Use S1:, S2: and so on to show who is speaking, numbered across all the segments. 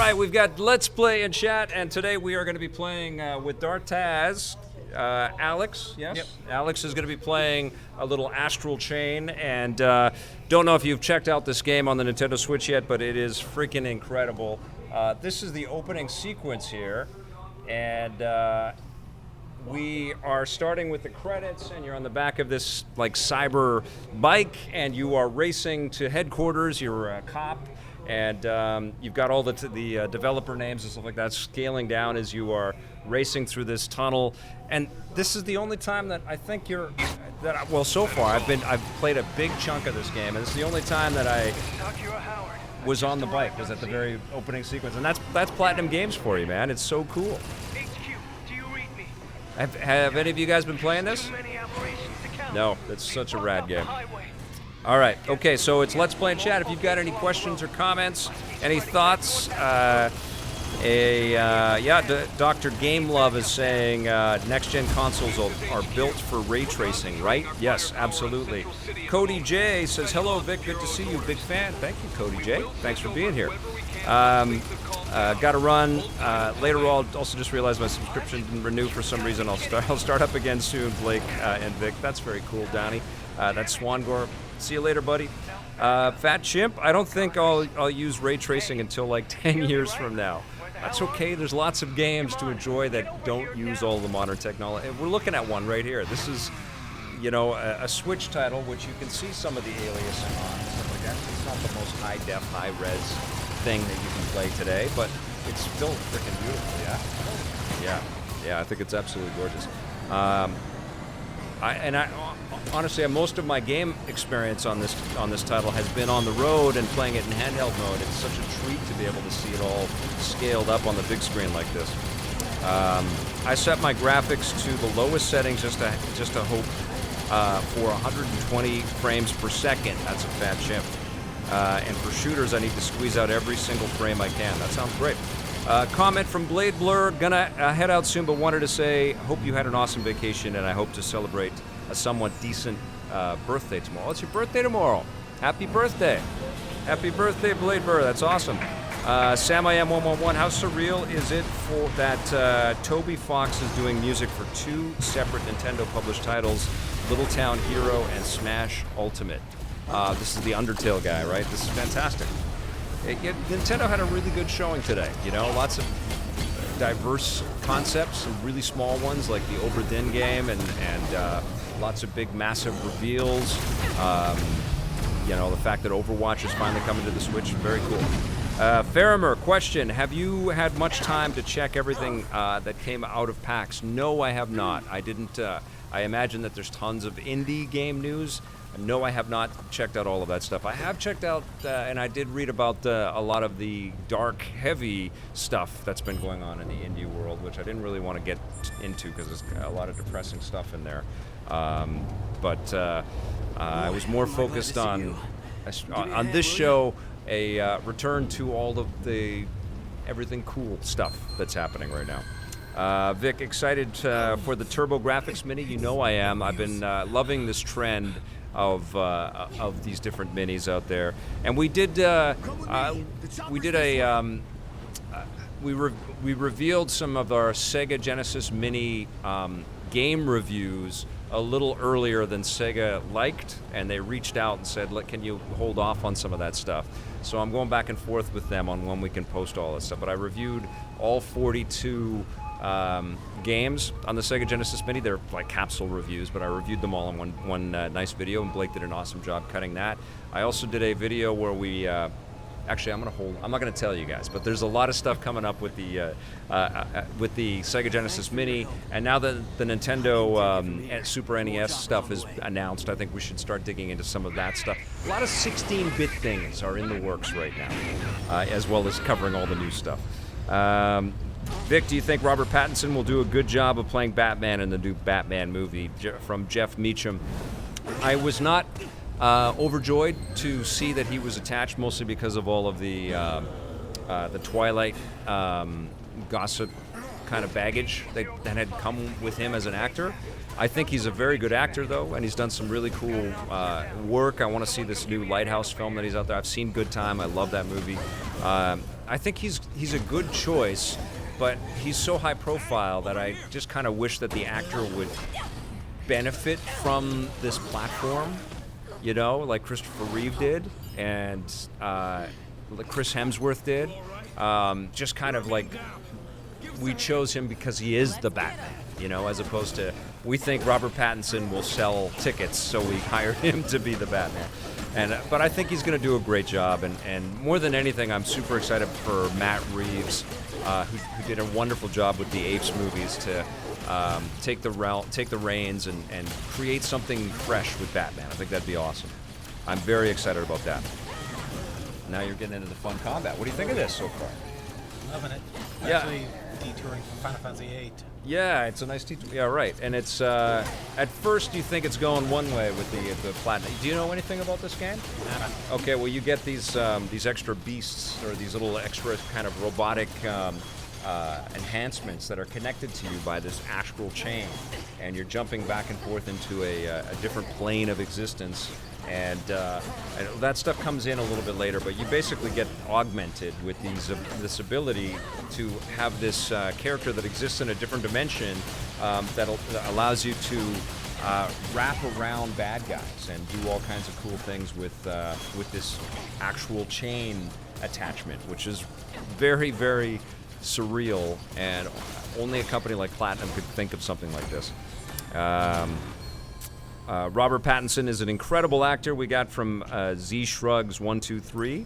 S1: right, we've got Let's Play in chat, and today we are going to be playing with Dartaz. Alex, yes?
S2: Yep.
S1: Alex is going to be playing a little Astral Chain, and don't know if you've checked out this game on the Nintendo Switch yet, but it is freaking incredible. This is the opening sequence here, and we are starting with the credits, and you're on the back of this like cyber bike, and you are racing to headquarters. You're a cop, and you've got all the developer names and stuff like that scaling down as you are racing through this tunnel. And this is the only time that I think well, so far I've played a big chunk of this game, and this is the only time that I was on the bike, was at the very opening sequence, and that's Platinum Games for you, man. It's so cool. Have any of you guys been playing this? No, it's such a rad game. All right, okay, so it's Let's Play in chat. If you've got any questions or comments, any thoughts, Dr. Gamelove is saying next-gen consoles are built for ray tracing, right? Yes, absolutely. Cody J says, hello, Vic, good to see you. Big fan. Thank you, Cody J. Thanks for being here. Got to run. Later, I'll also just realized my subscription didn't renew for some reason. I'll start up again soon, Blake and Vic. That's very cool, Donnie. That's Swangor. See you later, buddy. Fat Chimp, I don't think I'll use ray tracing until like 10 years from now. That's okay. There's lots of games to enjoy that don't use all the modern technology. We're looking at one right here. This is, a Switch title, which you can see some of the aliasing on and stuff like that. It's not the most high-def, high-res thing that you can play today, but it's still freaking beautiful, yeah? Yeah, I think it's absolutely gorgeous. Honestly, most of my game experience on this title has been on the road and playing it in handheld mode. It's such a treat to be able to see it all scaled up on the big screen like this. I set my graphics to the lowest settings just to hope for 120 frames per second. That's a fat chimp. And for shooters, I need to squeeze out every single frame I can. That sounds great. Comment from Blade Blur. Gonna head out soon, but wanted to say, hope you had an awesome vacation, and I hope to celebrate a somewhat decent birthday tomorrow. It's your birthday tomorrow. Happy birthday. Happy birthday, Blade Blur. That's awesome. SamIam111, how surreal is it for that Toby Fox is doing music for two separate Nintendo-published titles, Little Town Hero and Smash Ultimate? This is the Undertale guy, right? This is fantastic. Nintendo had a really good showing today. Lots of diverse concepts, some really small ones like the Obra Dinn game, and lots of big, massive reveals. The fact that Overwatch is finally coming to the Switch, very cool. Faramer, question, have you had much time to check everything that came out of PAX? No, I have not. I didn't. I imagine that there's tons of indie game news. No, I have not checked out all of that stuff. I have checked out, and I did read about a lot of the dark, heavy stuff that's been going on in the indie world, which I didn't really want to get into because there's a lot of depressing stuff in there. But I was more focused on this show, a return to all of the everything cool stuff that's happening right now. Vic, excited for the TurboGrafx Mini? I am. I've been loving this trend of these different minis out there, and we revealed some of our Sega Genesis Mini game reviews a little earlier than Sega liked, and they reached out and said, can you hold off on some of that stuff? So I'm going back and forth with them on when we can post all this stuff, but I reviewed all 42 games on the Sega Genesis Mini. They're like capsule reviews, but I reviewed them all in one nice video, and Blake did an awesome job cutting that. I also did a video where we actually, I'm not going to tell you guys, but there's a lot of stuff coming up with the Sega Genesis Mini, and now that the Nintendo Super NES stuff is announced, I think we should start digging into some of that stuff. A lot of 16-bit things are in the works right now, as well as covering all the new stuff. Vic, do you think Robert Pattinson will do a good job of playing Batman in the new Batman movie? From Jeff Meacham. I was not overjoyed to see that he was attached, mostly because of all of the Twilight gossip kind of baggage that had come with him as an actor. I think he's a very good actor, though, and he's done some really cool work. I want to see this new Lighthouse film that he's out there. I've seen Good Time. I love that movie. I think he's a good choice, but he's so high profile that I just kind of wish that the actor would benefit from this platform, you know, like Christopher Reeve did and like Chris Hemsworth did. Just kind of like we chose him because he is the Batman, you know, as opposed to we think Robert Pattinson will sell tickets, so we hired him to be the Batman. But I think he's going to do a great job, and more than anything, I'm super excited for Matt Reeves, who did a wonderful job with the Apes movies, to take the reins and create something fresh with Batman. I think that'd be awesome. I'm very excited about that. Now you're getting into the fun combat. What do you think of this so far?
S2: Loving it.
S1: Yeah.
S2: Actually, detouring from Final Fantasy VIII.
S1: Yeah, it's a nice detour. Yeah, right. And it's at first you think it's going one way with the platinum. Do you know anything about this game?
S2: Nada.
S1: Okay, well you get these extra beasts or these little extra kind of robotic enhancements that are connected to you by this astral chain, and you're jumping back and forth into a different plane of existence. And that stuff comes in a little bit later, but you basically get augmented with this ability to have this character that exists in a different dimension that allows you to wrap around bad guys and do all kinds of cool things with this actual chain attachment, which is very, very surreal, and only a company like Platinum could think of something like this. Robert Pattinson is an incredible actor. We got from Z Shrugs 123.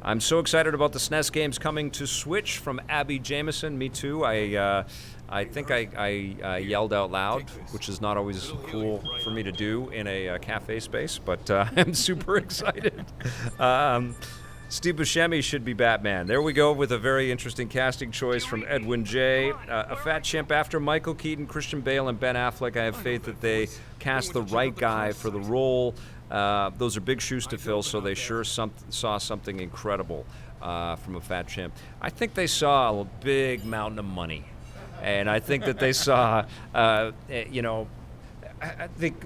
S1: I'm so excited about the SNES games coming to Switch from Abby Jameson. Me too. I think I yelled out loud, which is not always cool for me to do in a cafe space, but I'm super excited. Steve Buscemi should be Batman. There we go with a very interesting casting choice from Edwin J. A fat chimp after Michael Keaton, Christian Bale, and Ben Affleck. I have faith that they cast the right guy for the role. Those are big shoes to fill, so they sure saw something incredible from a fat chimp. I think they saw a big mountain of money, and I think that they saw, I think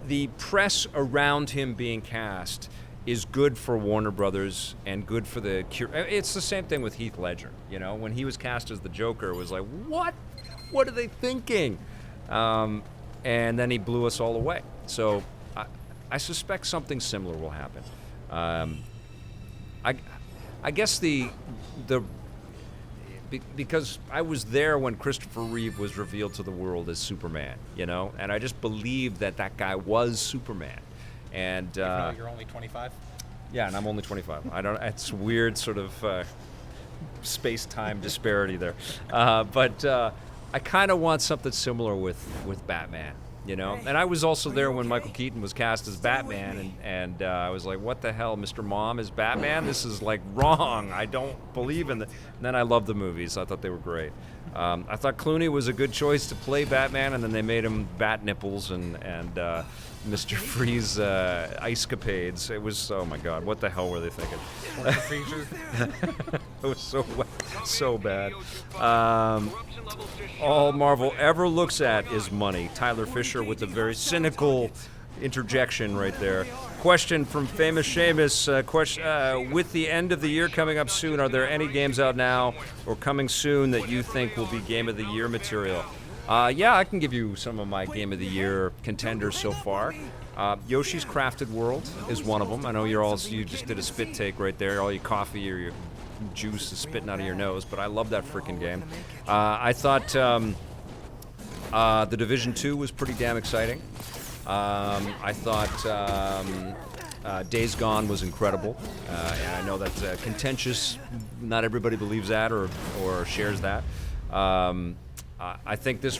S1: the press around him being cast is good for Warner Brothers and good for the it's the same thing with Heath Ledger, you know, when he was cast as the Joker, it was like, what are they thinking? And then he blew us all away. So I suspect something similar will happen. I guess because I was there when Christopher Reeve was revealed to the world as Superman, you know, and I just believed that guy was Superman. And
S2: you're only 25?
S1: Yeah, and I'm only 25. It's weird sort of space-time disparity there. But I kind of want something similar with Batman, you know? And I was also there when Michael Keaton was cast as Batman, and I was like, what the hell, Mr. Mom is Batman? This is like wrong. I don't believe in that. And then I loved the movies. I thought they were great. I thought Clooney was a good choice to play Batman, and then they made him Bat Nipples and Mr. Freeze ice capades. It was, oh my God, what the hell were they thinking? It was so bad. All Marvel ever looks at is money. Tyler Fisher with a very cynical interjection right there. Question from famous Seamus. With the end of the year coming up soon, are there any games out now or coming soon that you think will be Game of the Year material? Yeah, I can give you some of my Game of the Year contenders so far. Yoshi's Crafted World is one of them. I know you just did a spit take right there. All your coffee or your juice is spitting out of your nose, but I love that freaking game. I thought The Division 2 was pretty damn exciting. I thought Days Gone was incredible, and I know that's contentious. Not everybody believes that or shares that. I think this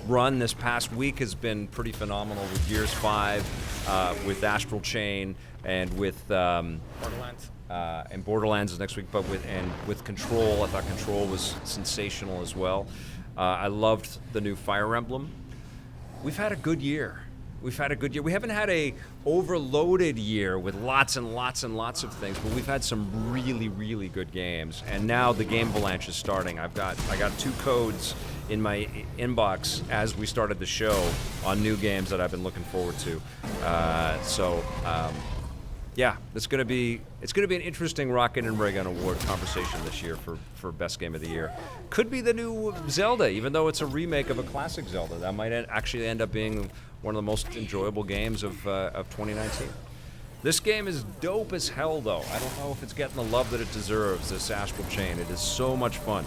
S1: past week has been pretty phenomenal with Gears 5, with Astral Chain, and with
S2: Borderlands.
S1: And Borderlands is next week, but with Control. I thought Control was sensational as well. I loved the new Fire Emblem. We've had a good year. We haven't had a overloaded year with lots and lots and lots of things, but we've had some really, really good games. And now the Game Avalanche is starting. I got 2 codes in my inbox as we started the show on new games that I've been looking forward to. Yeah, it's gonna be an interesting Rocket and Ray Gun Award conversation this year for best game of the year. Could be the new Zelda, even though it's a remake of a classic Zelda. That might actually end up being one of the most enjoyable games of 2019. This game is dope as hell, though. I don't know if it's getting the love that it deserves. This Astral Chain, it is so much fun.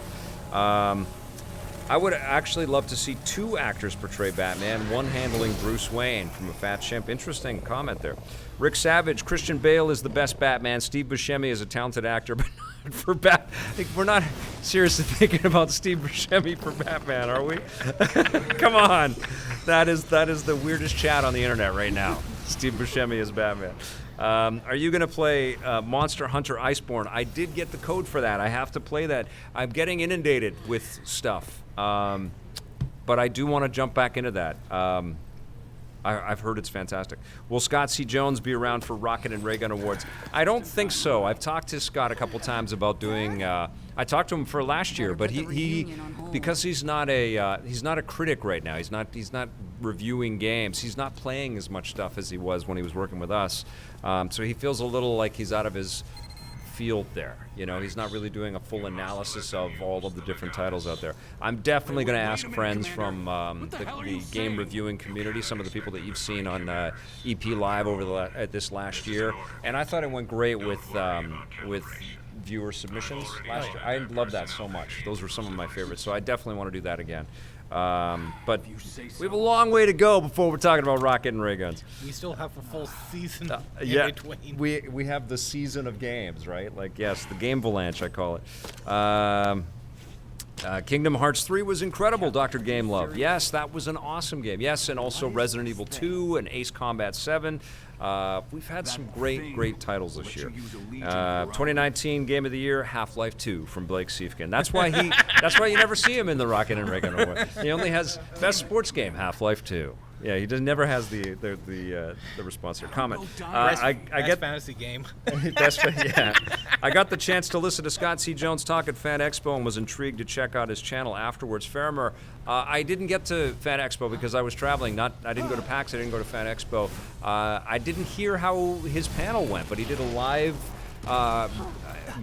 S1: I would actually love to see 2 actors portray Batman, one handling Bruce Wayne from a Fat Chimp. Interesting comment there. Rick Savage, Christian Bale is the best Batman. Steve Buscemi is a talented actor, but not for we're not seriously thinking about Steve Buscemi for Batman, are we? Come on. That is the weirdest chat on the internet right now. Steve Buscemi is Batman. Are you going to play Monster Hunter Iceborne? I did get the code for that. I have to play that. I'm getting inundated with stuff. But I do want to jump back into that. I've heard it's fantastic. Will Scott C. Jones be around for Rocket and Ray Gun Awards? I don't think so. I've talked to Scott a couple times about doing. I talked to him for last year, but he because he's not a critic right now. He's not reviewing games. He's not playing as much stuff as he was when he was working with us. So he feels a little like he's out of his field there. You know, he's not really doing a full analysis of all of the different titles out there. I'm definitely going to ask friends from the game reviewing community, some of the people that you've seen on EP Live over this last year, and I thought it went great with viewer submissions last year. I love that so much. Those were some of my favorites, so I definitely want to do that again. But we have a long way to go before we're talking about rocket and ray guns.
S2: We still have a full season
S1: yeah,
S2: in between.
S1: We have the season of games, right? Like, yes, the game avalanche, I call it. Kingdom Hearts 3 was incredible, Dr. Game Love. Yes, that was an awesome game. Yes, and also Resident Evil 2 and Ace Combat 7. We've had some great titles this year. 2019 Game of the Year, Half-Life 2 from Blake Siefkin. That's why you never see him in the Rocket and Ray Gun Award. He only has Best Sports Game, Half-Life 2. Yeah, he never has the response or comment. I get
S2: fantasy game.
S1: Yeah, I got the chance to listen to Scott C. Jones talk at Fan Expo and was intrigued to check out his channel afterwards. Farmer, I didn't get to Fan Expo because I was traveling. I didn't go to PAX. I didn't go to Fan Expo. I didn't hear how his panel went, but he did a live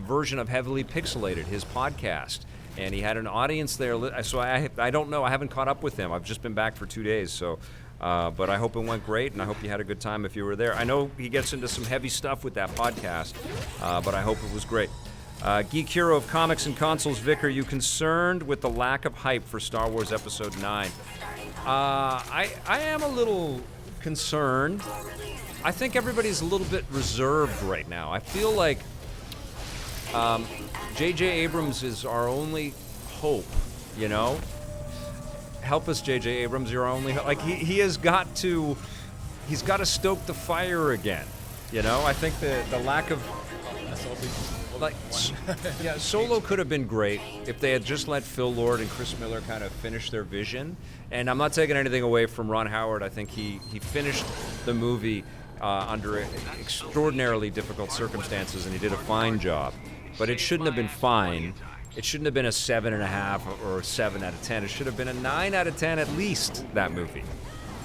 S1: version of Heavily Pixelated, his podcast. And he had an audience there, so I don't know. I haven't caught up with him. I've just been back for 2 days, so. But I hope it went great, and I hope you had a good time if you were there. I know he gets into some heavy stuff with that podcast, but I hope it was great. Geek Hero of Comics and Consoles, Vic, are you concerned with the lack of hype for Star Wars Episode 9? I am a little concerned. I think everybody's a little bit reserved right now. I feel like J.J. Abrams is our only hope, you know? Help us, J.J. Abrams, you're our only hope. Like, he's got to stoke the fire again, you know? I think the lack of... Like, yeah, Solo could have been great if they had just let Phil Lord and Chris Miller kind of finish their vision. And I'm not taking anything away from Ron Howard. I think he finished the movie under extraordinarily difficult circumstances, and he did a fine job. But it shouldn't have been fine. It shouldn't have been a 7.5 or a 7 out of 10. It should have been a 9 out of 10 at least, that movie,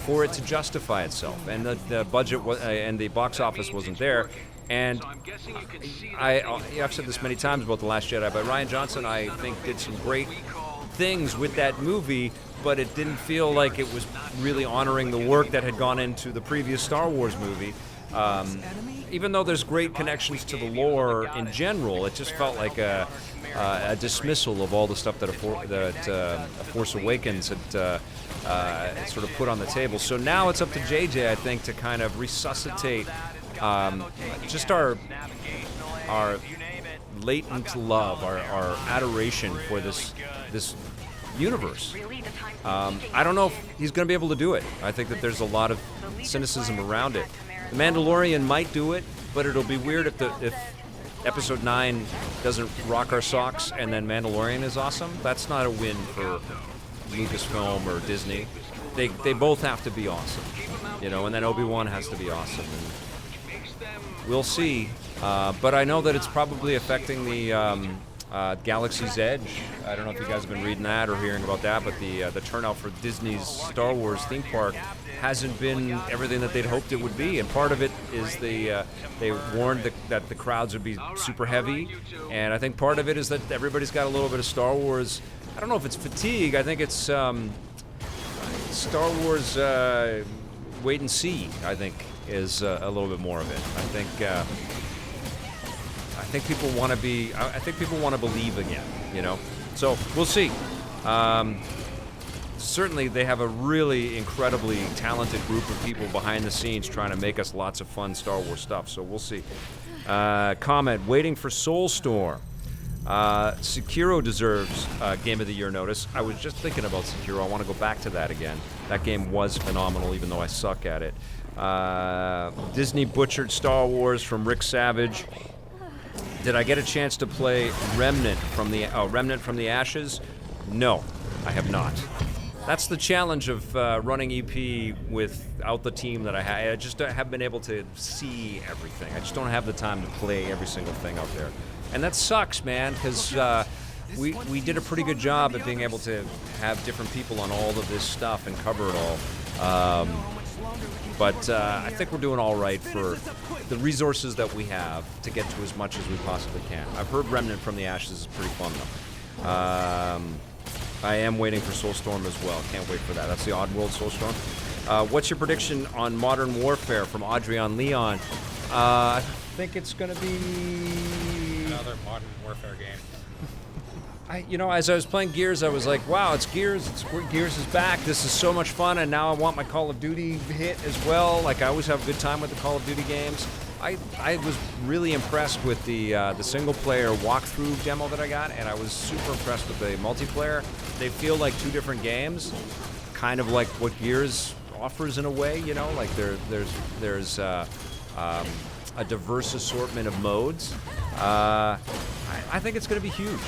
S1: for it to justify itself. And the budget and the box office wasn't there. And I've said this many times about The Last Jedi, but Rian Johnson, I think, did some great things with that movie, but it didn't feel like it was really honoring the work that had gone into the previous Star Wars movie. Even though there's great connections to the lore in general, it just felt like a dismissal of all the stuff that Force Awakens had sort of put on the table. So now it's up to JJ, I think, to kind of resuscitate just our latent love, our adoration for this universe. I don't know if he's going to be able to do it. I think that there's a lot of cynicism around it. The Mandalorian might do it, but it'll be weird if Episode 9 doesn't rock our socks and then Mandalorian is awesome. That's not a win for Lucasfilm or Disney. They both have to be awesome, you know, and then Obi-Wan has to be awesome. And we'll see, but I know that it's probably affecting the Galaxy's Edge. I don't know if you guys have been reading that or hearing about that, but the turnout for Disney's Star Wars theme park hasn't been everything that they'd hoped it would be, and part of it is they warned that the crowds would be super heavy, and I think part of it is that everybody's got a little bit of Star Wars. I don't know if it's fatigue. I think it's Star Wars wait and see. I think is a little bit more of it. I think people want to be. I think people want to believe again. You know, so we'll see. Certainly, they have a really incredibly talented group of people behind the scenes trying to make us lots of fun Star Wars stuff. So we'll see. Comment: waiting for Soulstorm. Sekiro deserves Game of the Year notice. I was just thinking about Sekiro. I want to go back to that again. That game was phenomenal, even though I suck at it. Disney butchered Star Wars from Rick Savage. Did I get a chance to play Remnant from the Ashes? No, I have not. That's the challenge of running EP without the team that I have. I just haven't been able to see everything. I just don't have the time to play every single thing out there. And that sucks, man, because we did a pretty good job at being able to have different people on all of this stuff and cover it all. But I think we're doing all right for the resources that we have to get to as much as we possibly can. I've heard Remnant from the Ashes is pretty fun, though. I am waiting for Soulstorm as well. Can't wait for that. That's the Oddworld Soulstorm. What's your prediction on Modern Warfare from Audrey on Leon? I think it's going to be
S2: Another Modern Warfare game.
S1: As I was playing Gears, I was like, wow, it's Gears. Gears is back. This is so much fun, and now I want my Call of Duty hit as well. Like, I always have a good time with the Call of Duty games. I was really impressed with the single-player walkthrough demo that I got, and I was super impressed with the multiplayer. They feel like two different games, kind of like what Gears offers in a way, you know? Like, there's a diverse assortment of modes. I think it's going to be huge.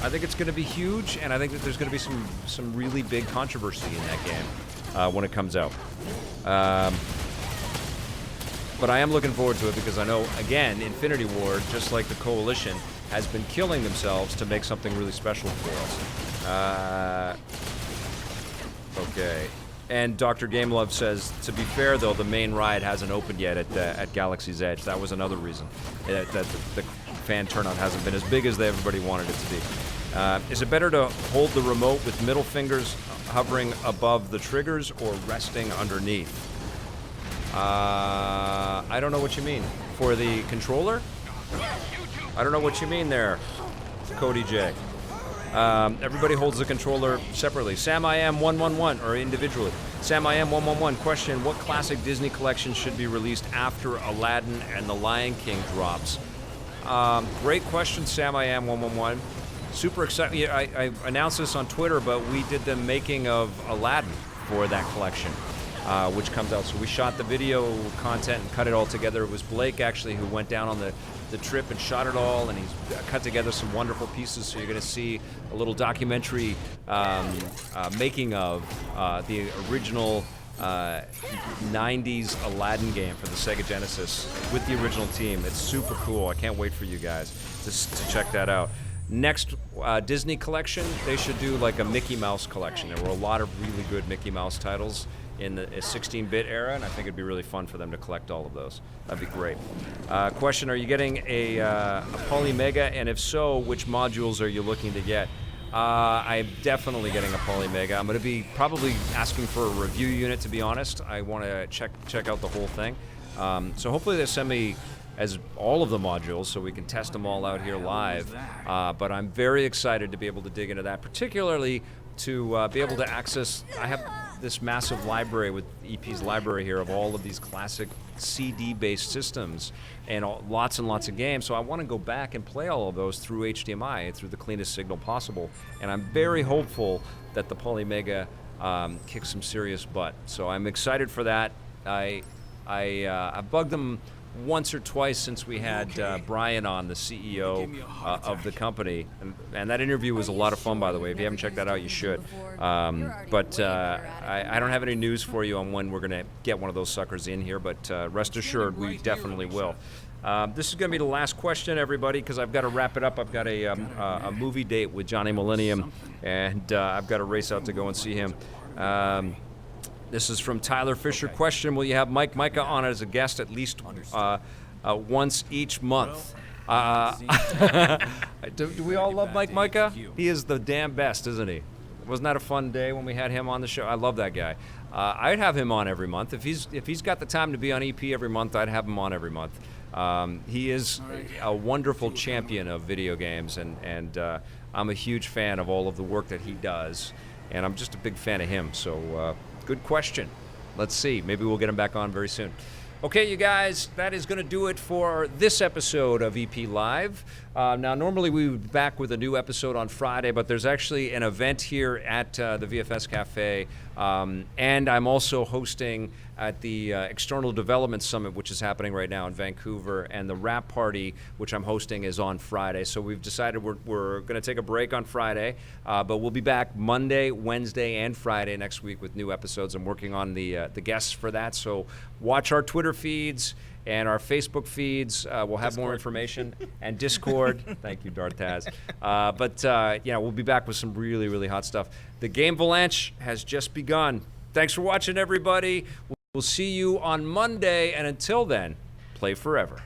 S1: I think it's going to be huge, and I think that there's going to be some really big controversy in that game when it comes out. But I am looking forward to it because I know, again, Infinity Ward, just like the Coalition, has been killing themselves to make something really special for us. Okay. And Dr. Gamelove says, to be fair, though, the main ride hasn't opened yet at Galaxy's Edge. That was another reason that the fan turnout hasn't been as big as everybody wanted it to be. Is it better to hold the remote with middle fingers hovering above the triggers or resting underneath? I don't know what you mean. For the controller? I don't know what you mean there, Cody J. Everybody holds the controller separately. Sam I Am 111, or individually. Sam I Am 111, question, what classic Disney collection should be released after Aladdin and The Lion King drops? Great question, Sam I Am 111. Super excited. Yeah, I announced this on Twitter, but we did the making of Aladdin for that collection, which comes out. So we shot the video content and cut it all together. It was Blake, actually, who went down on the trip and shot it all, and he's cut together some wonderful pieces. So you're going to see a little documentary making of the original 90s Aladdin game for the Sega Genesis with the original team. It's super cool. I can't wait for you guys to check that out. Next Disney collection, they should do like a Mickey Mouse collection. There were a lot of really good Mickey Mouse titles in the 16-bit era, and I think it'd be really fun for them to collect all of those. That'd be great. Question, are you getting a Polymega, and if so, which modules are you looking to get? I'm definitely getting a Polymega. I'm going to be probably asking for a review unit, to be honest. I want to check out the whole thing. So hopefully they send me as all of the modules so we can test them all out here live. But I'm very excited to be able to dig into that, particularly to be able to access. I have this massive library with EP's library here of all of these classic CD-based systems and lots and lots of games. So I want to go back and play all of those through HDMI, through the cleanest signal possible. And I'm very hopeful that the Polymega kicks some serious butt. So I'm excited for that. I bugged them once or twice since we had Brian on, the CEO of the company, and that interview was a lot of fun, by the way. If you haven't checked that out, you should. But I don't have any news for you on when we're going to get one of those suckers in here, but rest assured we definitely will. This is going to be the last question, everybody, because I've got to wrap it up. I've got a movie date with Johnny Millennium, and I've got to race out to go and see him. This is from Tyler Fisher. Question: will you have Mike Micah on as a guest at least once each month? Do we all love Mike Micah? He is the damn best, isn't he? Wasn't that a fun day when we had him on the show? I love that guy. I'd have him on every month. If he's got the time to be on EP every month, I'd have him on every month. He is a wonderful champion of video games, and I'm a huge fan of all of the work that he does, and I'm just a big fan of him. So good question. Let's see. Maybe we'll get him back on very soon. Okay, you guys, that is going to do it for this episode of EP Live. Now, normally we would be back with a new episode on Friday, but there's actually an event here at the VFS Cafe, and I'm also hosting at the External Development Summit, which is happening right now in Vancouver, and the wrap party, which I'm hosting, is on Friday. So we've decided we're going to take a break on Friday, but we'll be back Monday, Wednesday, and Friday next week with new episodes. I'm working on the guests for that, so watch our Twitter feeds and our Facebook feeds. We'll have more information. And Discord. Thank you, Dartaz. We'll be back with some really, really hot stuff. The Game Avalanche has just begun. Thanks for watching, everybody. We'll see you on Monday, and until then, play forever.